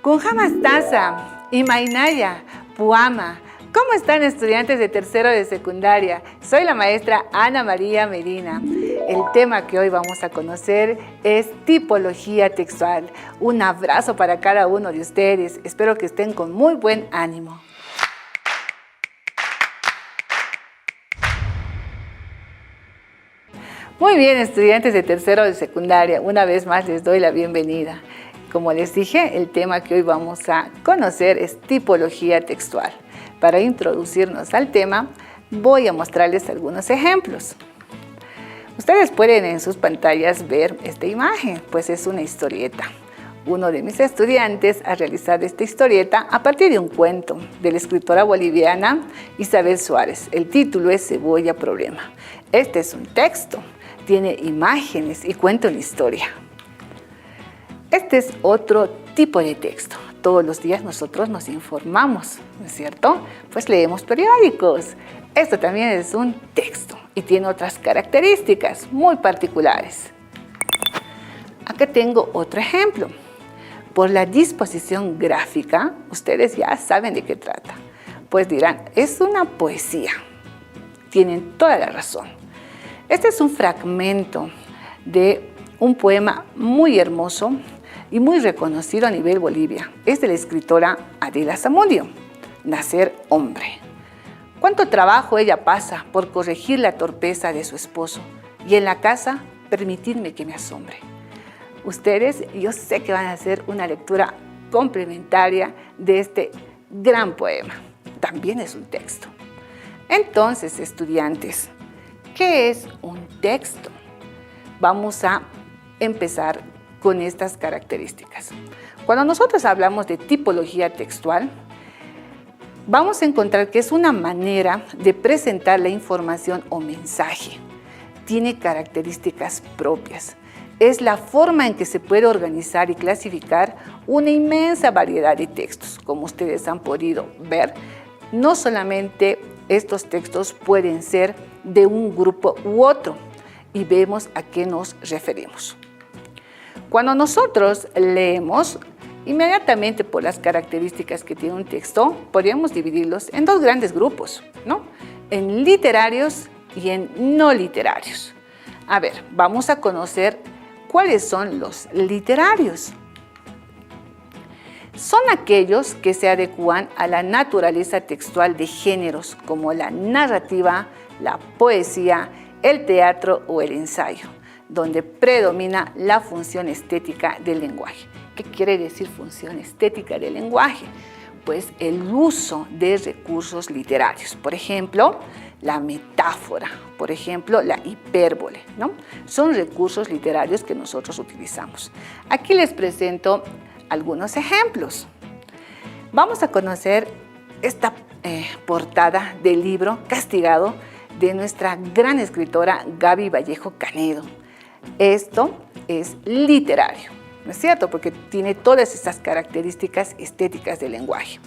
Kunjamastaza, Imainaya, Puama. ¿Cómo están, estudiantes de tercero de secundaria? Soy la maestra Ana María Medina. El tema que hoy vamos a conocer es tipología textual. Un abrazo para cada uno de ustedes. Espero que estén con muy buen ánimo. Muy bien, estudiantes de tercero de secundaria, una vez más les doy la bienvenida. Como les dije, el tema que hoy vamos a conocer es tipología textual. Para introducirnos al tema, voy a mostrarles algunos ejemplos. Ustedes pueden en sus pantallas ver esta imagen, pues es una historieta. Uno de mis estudiantes ha realizado esta historieta a partir de un cuento de la escritora boliviana Isabel Suárez. El título es Cebolla Problema. Este es un texto, tiene imágenes y cuenta una historia. Este es otro tipo de texto. Todos los días nosotros nos informamos, ¿no es cierto? Pues leemos periódicos. Esto también es un texto y tiene otras características muy particulares. Acá tengo otro ejemplo. Por la disposición gráfica, ustedes ya saben de qué trata. Pues dirán, es una poesía. Tienen toda la razón. Este es un fragmento de un poema muy hermoso y muy reconocido a nivel Bolivia. Es de la escritora Adela Zamudio, Nacer hombre. Cuánto trabajo ella pasa por corregir la torpeza de su esposo y en la casa permitirme que me asombre. Ustedes, yo sé que van a hacer una lectura complementaria de este gran poema. También es un texto. Entonces, estudiantes, ¿qué es un texto? Vamos a empezar con estas características. Cuando nosotros hablamos de tipología textual, vamos a encontrar que es una manera de presentar la información o mensaje. Tiene características propias. Es la forma en que se puede organizar y clasificar una inmensa variedad de textos. Como ustedes han podido ver, no solamente estos textos pueden ser de un grupo u otro, y vemos a qué nos referimos. Cuando nosotros leemos, inmediatamente por las características que tiene un texto, podríamos dividirlos en dos grandes grupos, ¿no? En literarios y en no literarios. A ver, vamos a conocer cuáles son los literarios. Son aquellos que se adecúan a la naturaleza textual de géneros como la narrativa, la poesía, el teatro o el ensayo, donde predomina la función estética del lenguaje. ¿Qué quiere decir función estética del lenguaje? Pues el uso de recursos literarios. Por ejemplo, la metáfora, por ejemplo, la hipérbole, ¿no? Son recursos literarios que nosotros utilizamos. Aquí les presento algunos ejemplos. Vamos a conocer esta portada del libro Castigado de nuestra gran escritora Gaby Vallejo Canedo. Esto es literario, ¿no es cierto? Porque tiene todas estas características estéticas del lenguaje.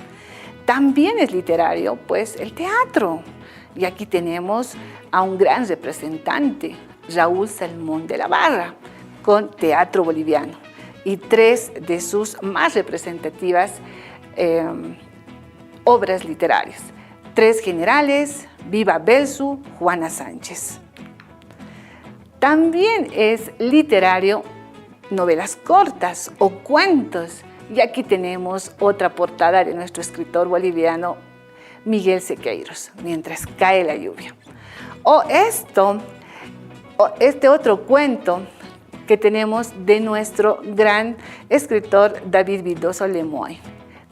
También es literario, pues, el teatro. Y aquí tenemos a un gran representante, Raúl Salmón de la Barra, con Teatro Boliviano. Y tres de sus más representativas obras literarias. Tres generales, Viva Belsu, Juana Sánchez. También es literario novelas cortas o cuentos. Y aquí tenemos otra portada de nuestro escritor boliviano Miguel Sequeiros, Mientras cae la lluvia. O este otro cuento que tenemos de nuestro gran escritor David Vildoso Lemoine,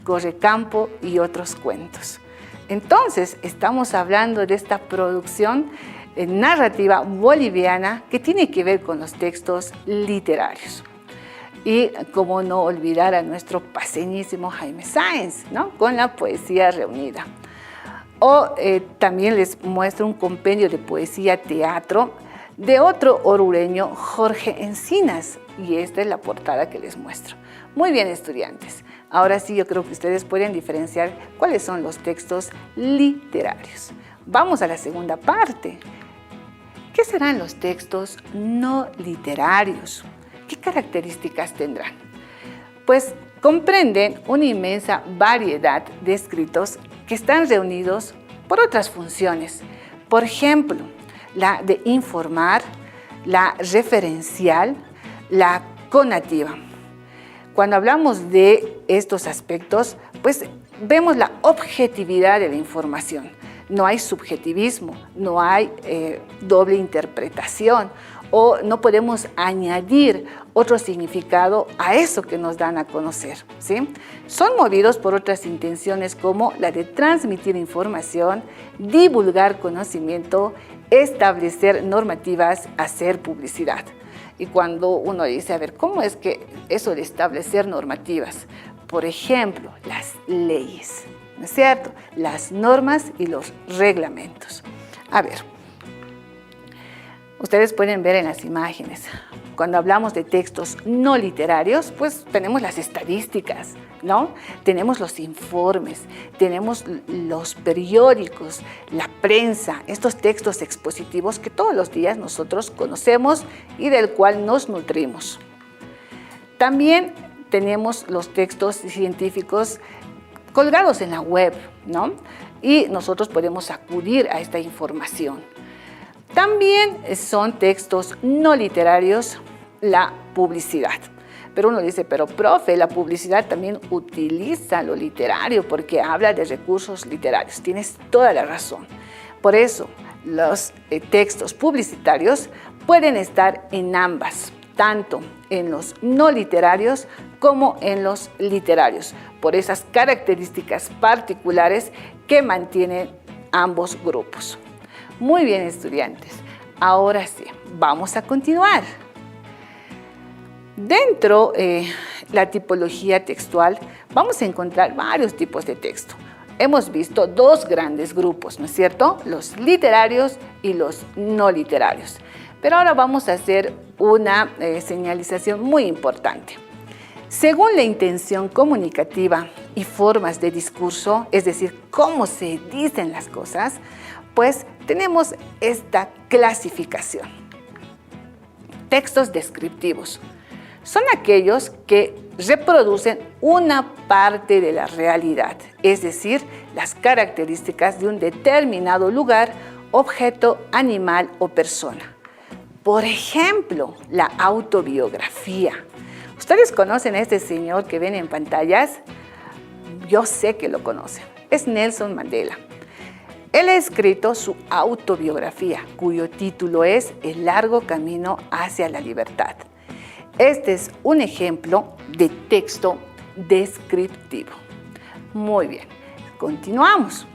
Correcampo y otros cuentos. Entonces, estamos hablando de esta producción narrativa boliviana que tiene que ver con los textos literarios. Y cómo no olvidar a nuestro paseñísimo Jaime Sáenz, ¿no? Con la poesía reunida. O también les muestro un compendio de poesía teatro de otro orureño, Jorge Encinas. Y esta es la portada que les muestro. Muy bien, estudiantes. Ahora sí, yo creo que ustedes pueden diferenciar cuáles son los textos literarios. Vamos a la segunda parte. ¿Qué serán los textos no literarios? ¿Qué características tendrán? Pues comprenden una inmensa variedad de escritos que están reunidos por otras funciones. Por ejemplo, la de informar, la referencial, la conativa. Cuando hablamos de estos aspectos, pues vemos la objetividad de la información. No hay subjetivismo, no hay doble interpretación o no podemos añadir otro significado a eso que nos dan a conocer, ¿sí? Son movidos por otras intenciones como la de transmitir información, divulgar conocimiento, establecer normativas, hacer publicidad. Y cuando uno dice, a ver, ¿cómo es que eso de establecer normativas? Por ejemplo, las leyes, ¿no es cierto? Las normas y los reglamentos. A ver, ustedes pueden ver en las imágenes, cuando hablamos de textos no literarios, pues tenemos las estadísticas, ¿no? Tenemos los informes, tenemos los periódicos, la prensa, estos textos expositivos que todos los días nosotros conocemos y del cual nos nutrimos. También tenemos los textos científicos colgados en la web, ¿no? Y nosotros podemos acudir a esta información. También son textos no literarios la publicidad. Pero uno dice, pero profe, la publicidad también utiliza lo literario porque habla de recursos literarios. Tienes toda la razón. Por eso, los textos publicitarios pueden estar en ambas, tanto en los no literarios como en los literarios, por esas características particulares que mantienen ambos grupos. Muy bien, estudiantes. Ahora sí, vamos a continuar. Dentro de la tipología textual vamos a encontrar varios tipos de texto. Hemos visto dos grandes grupos, ¿no es cierto? Los literarios y los no literarios. Pero ahora vamos a hacer una señalización muy importante. Según la intención comunicativa y formas de discurso, es decir, cómo se dicen las cosas, pues tenemos esta clasificación. Textos descriptivos son aquellos que reproducen una parte de la realidad, es decir, las características de un determinado lugar, objeto, animal o persona. Por ejemplo, la autobiografía. ¿Ustedes conocen a este señor que ven en pantallas? Yo sé que lo conocen. Es Nelson Mandela. Él ha escrito su autobiografía, cuyo título es El largo camino hacia la libertad. Este es un ejemplo de texto descriptivo. Muy bien, continuamos.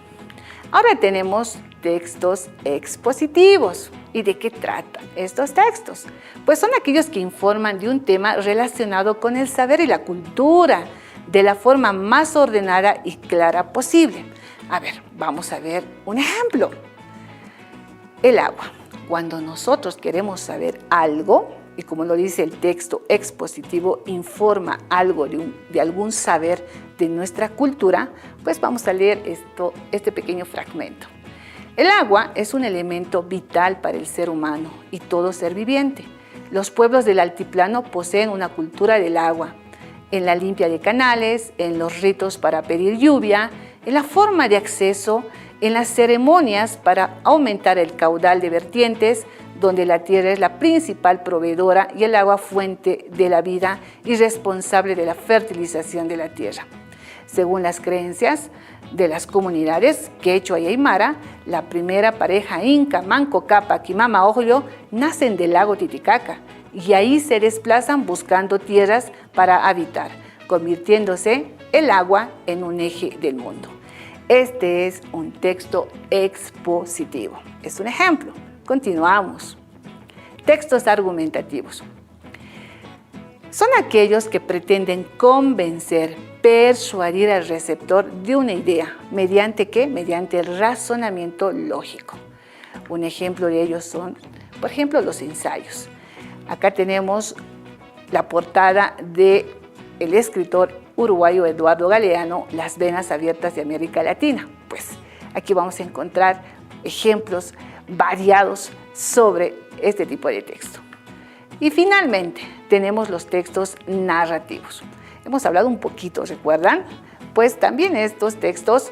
Ahora tenemos textos expositivos. ¿Y de qué tratan estos textos? Pues son aquellos que informan de un tema relacionado con el saber y la cultura de la forma más ordenada y clara posible. A ver, vamos a ver un ejemplo. El agua. Cuando nosotros queremos saber algo, y como lo dice el texto expositivo, informa algo de algún saber de nuestra cultura, pues vamos a leer este pequeño fragmento. El agua es un elemento vital para el ser humano y todo ser viviente. Los pueblos del altiplano poseen una cultura del agua, en la limpia de canales, en los ritos para pedir lluvia, en la forma de acceso, en las ceremonias para aumentar el caudal de vertientes, donde la tierra es la principal proveedora y el agua fuente de la vida y responsable de la fertilización de la tierra. Según las creencias de las comunidades Quechua y Aymara, la primera pareja inca, Manco Cápac y Mama Ojo, nacen del lago Titicaca y ahí se desplazan buscando tierras para habitar, convirtiéndose el agua en un eje del mundo. Este es un texto expositivo. Es un ejemplo. Continuamos. Textos argumentativos. Son aquellos que pretenden convencer, persuadir al receptor de una idea. ¿Mediante qué? Mediante el razonamiento lógico. Un ejemplo de ellos son, por ejemplo, los ensayos. Acá tenemos la portada del escritor uruguayo Eduardo Galeano, Las venas abiertas de América Latina. Pues aquí vamos a encontrar ejemplos variados sobre este tipo de texto. Y finalmente tenemos los textos narrativos. hemos hablado un poquito, ¿recuerdan? Pues también estos textos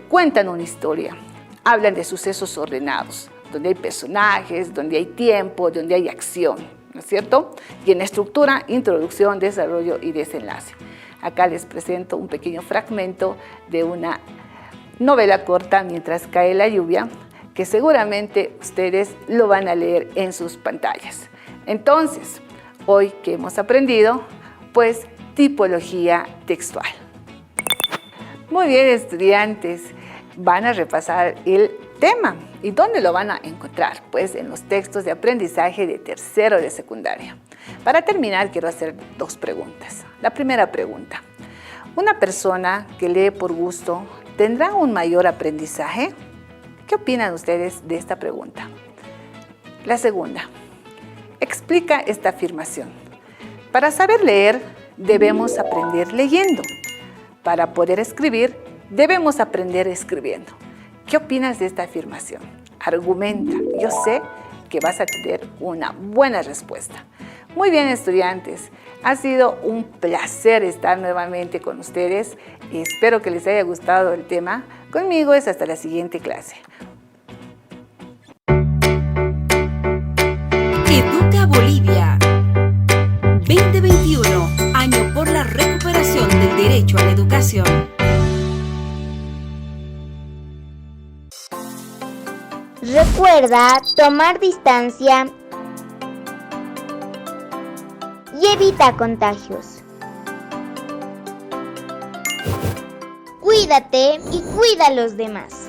cuentan una historia, hablan de sucesos ordenados, donde hay personajes, donde hay tiempo, donde hay acción, ¿no es cierto? Y en estructura, introducción, desarrollo y desenlace. Acá les presento un pequeño fragmento de una novela corta, Mientras cae la lluvia, que seguramente ustedes lo van a leer en sus pantallas. Entonces, hoy que hemos aprendido, pues tipología textual. Muy bien, estudiantes, van a repasar el tema. ¿Y dónde lo van a encontrar? Pues en los textos de aprendizaje de tercero de secundaria. Para terminar, quiero hacer 2 preguntas. La primera pregunta: ¿una persona que lee por gusto tendrá un mayor aprendizaje? ¿Qué opinan ustedes de esta pregunta? La segunda: explica esta afirmación. Para saber leer, debemos aprender leyendo. Para poder escribir, debemos aprender escribiendo. ¿Qué opinas de esta afirmación? Argumenta. Yo sé que vas a tener una buena respuesta. Muy bien, estudiantes. Ha sido un placer estar nuevamente con ustedes y espero que les haya gustado el tema. Conmigo es hasta la siguiente clase. Educa Bolivia 2021, año por la recuperación del derecho a la educación. Recuerda tomar distancia y evita contagios. Cuídate y cuida a los demás.